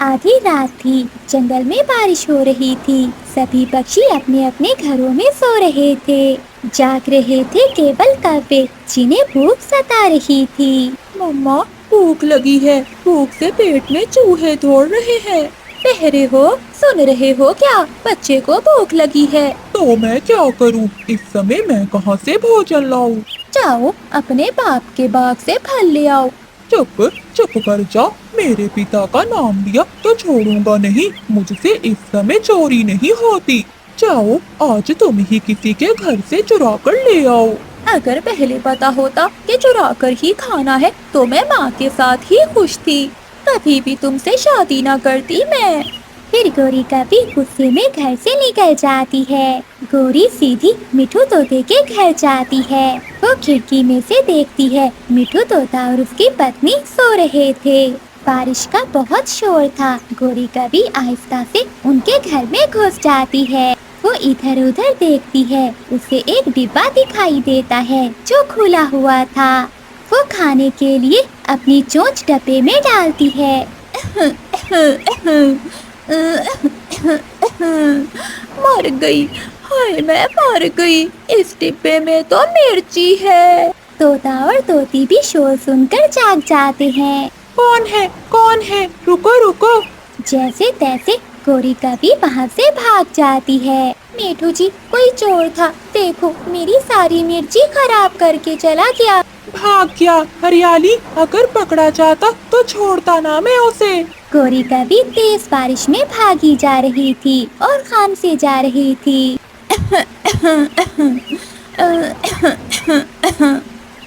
आधी रात थी। जंगल में बारिश हो रही थी। सभी पक्षी अपने अपने घरों में सो रहे थे। जाग रहे थे केवल कौवे, जिन्हें भूख सता रही थी। मम्मा, भूख लगी है। भूख से पेट में चूहे दौड़ रहे हैं। बहरे हो, सुन रहे हो क्या? बच्चे को भूख लगी है। तो मैं क्या करूं? इस समय मैं कहां से भोजन लाऊं? जाओ, अपने बाप के बाग से फल ले आओ। चुप चुप कर जा। मेरे पिता का नाम लिया तो छोड़ूंगा नहीं। मुझसे इस समय चोरी नहीं होती। जाओ, आज तुम ही किसी के घर से चुरा कर ले आओ। अगर पहले पता होता कि चुरा कर ही खाना है तो मैं माँ के साथ ही खुश थी। कभी भी तुमसे शादी ना करती मैं। फिर गोरी कभी गुस्से में घर से निकल जाती है। गोरी सीधी मिठू तोते के घर जाती है। वो खिड़की में से देखती है, मिठू तोता और उसकी पत्नी सो रहे थे। बारिश का बहुत शोर था। गोरी कभी आहिस्ता से उनके घर में घुस जाती है। वो इधर उधर देखती है। उसे एक डिब्बा दिखाई देता है जो खुला हुआ था। वो खाने के लिए अपनी चोंच डब्बे में डालती है। मर गई। हाय, मैं मर गई। इस डिब्बे में तो मिर्ची है। तोता और तोती भी शोर सुनकर जाग जाते हैं। कौन है? कौन है? रुको रुको। जैसे तैसे गोरी कभी वहाँ से भाग जाती है। मीठू जी, कोई चोर था। देखो, मेरी सारी मिर्ची खराब करके चला गया। भाग गया? हरियाली, अगर पकड़ा जाता तो छोड़ता ना मैं उसे। गोरी कभी तेज बारिश में भागी जा रही थी और खान से जा रही थी।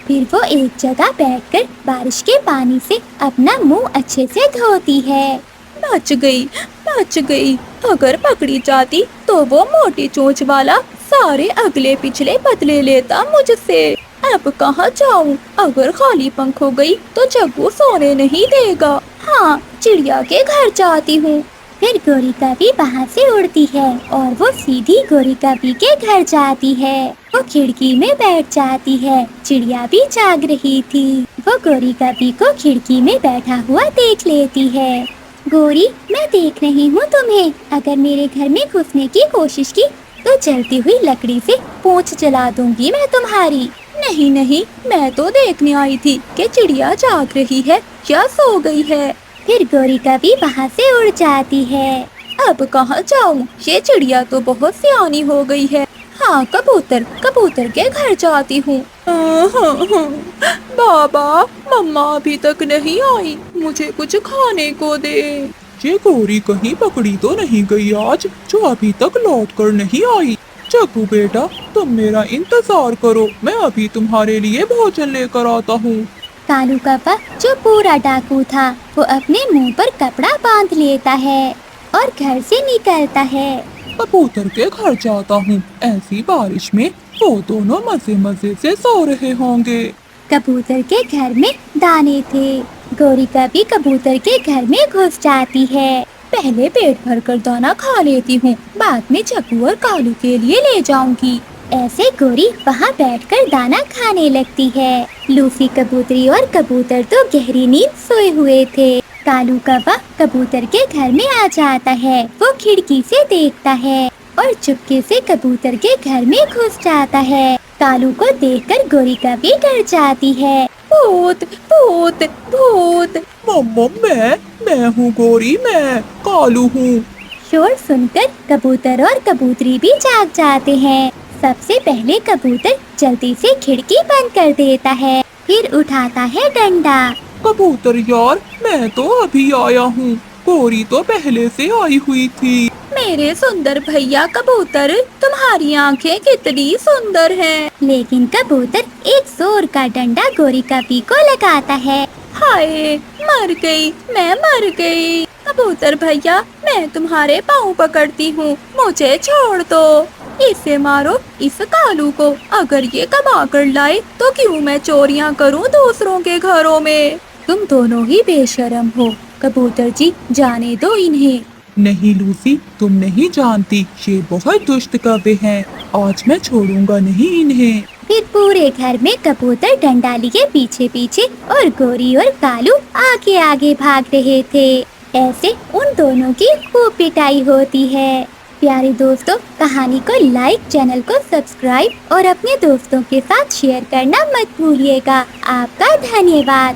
फिर वो एक जगह बैठकर बारिश के पानी से अपना मुंह अच्छे से धोती है। बच गई, बच गई। अगर पकड़ी जाती तो वो मोटी चोंच वाला सारे अगले पिछले बदले लेता मुझसे। अब कहाँ जाऊँ? अगर खाली पंख हो गई तो जग्गू सोने नहीं देगा। हाँ, चिड़िया के घर जाती हूँ। फिर गोरी कभी वहाँ से उड़ती है और वो सीधी गोरी कभी के घर जाती है। वो खिड़की में बैठ जाती है। चिड़िया भी जाग रही थी। वो गोरी कभी को खिड़की में बैठा हुआ देख लेती है। गोरी, मैं देख रही हूँ तुम्हें। अगर मेरे घर में घुसने की कोशिश की तो जलती हुई लकड़ी से पूंछ जला दूंगी मैं तुम्हारी। नहीं नहीं, मैं तो देखने आई थी कि चिड़िया जाग रही है या सो गई है। फिर गोरी कभी वहाँ से उड़ जाती है। अब कहाँ जाऊँ? ये चिड़िया तो बहुत सियानी हो गई है। हाँ, कबूतर, कबूतर के घर जाती हूँ। बाबा, मम्मा अभी तक नहीं आई। मुझे कुछ खाने को दे। ये गोरी कहीं पकड़ी तो नहीं गई आज, जो अभी तक लौट कर नहीं आई? जग्गू बेटा, तुम मेरा इंतजार करो, मैं अभी तुम्हारे लिए भोजन लेकर आता हूँ। कालू कौवा, जो पूरा डाकू था, वो अपने मुंह पर कपड़ा बांध लेता है और घर से निकलता है। कबूतर के घर जाता हूँ। ऐसी बारिश में वो दोनों मजे मजे से सो रहे होंगे। कबूतर के घर में दाने थे। गोरी कभी कबूतर के घर में घुस जाती है। पहले पेट भरकर दाना खा लेती हूँ, बाद में जग्गू और कालू के लिए ले जाऊंगी। ऐसे गोरी वहाँ बैठकर दाना खाने लगती है। लूसी कबूतरी और कबूतर तो गहरी नींद सोए हुए थे। कालू कौवा कबूतर के घर में आ जाता है। वो खिड़की से देखता है और चुपके से कबूतर के घर में घुस जाता है। कालू को देखकर गोरी कभी डर जाती है। भूत, भूत, भूत। मम्मा, मैं हूँ गोरी, मैं कालू हूँ। शोर सुनकर कबूतर और कबूतरी भी जाग जाते हैं। सबसे पहले कबूतर जल्दी से खिड़की बंद कर देता है, फिर उठाता है डंडा। कबूतर यार, मैं तो अभी आया हूँ। गोरी तो पहले से आई हुई थी। मेरे सुंदर भैया कबूतर, तुम्हारी आंखें कितनी सुंदर हैं। लेकिन कबूतर एक जोर का डंडा गोरी कभी को लगाता है। हाय, मर गई, मैं मर गई। कबूतर भैया, मैं तुम्हारे पाँव पकड़ती हूँ, मुझे छोड़ दो। इसे मारो, इस कालू को। अगर ये कमा कर लाए तो क्यों मैं चोरियाँ करूँ दूसरों के घरों में। तुम दोनों ही बेशरम हो। कबूतर जी, जाने दो इन्हें। नहीं लूसी, तुम नहीं जानती, ये बहुत दुष्ट कौवे हैं। आज मैं छोड़ूंगा नहीं इन्हें। फिर पूरे घर में कबूतर डंडा लिए पीछे पीछे और गोरी और कालू आगे आगे भाग रहे थे। ऐसे उन दोनों की खूब पिटाई होती है। प्यारे दोस्तों, कहानी को लाइक, चैनल को सब्सक्राइब और अपने दोस्तों के साथ शेयर करना मत भूलिएगा। आपका धन्यवाद।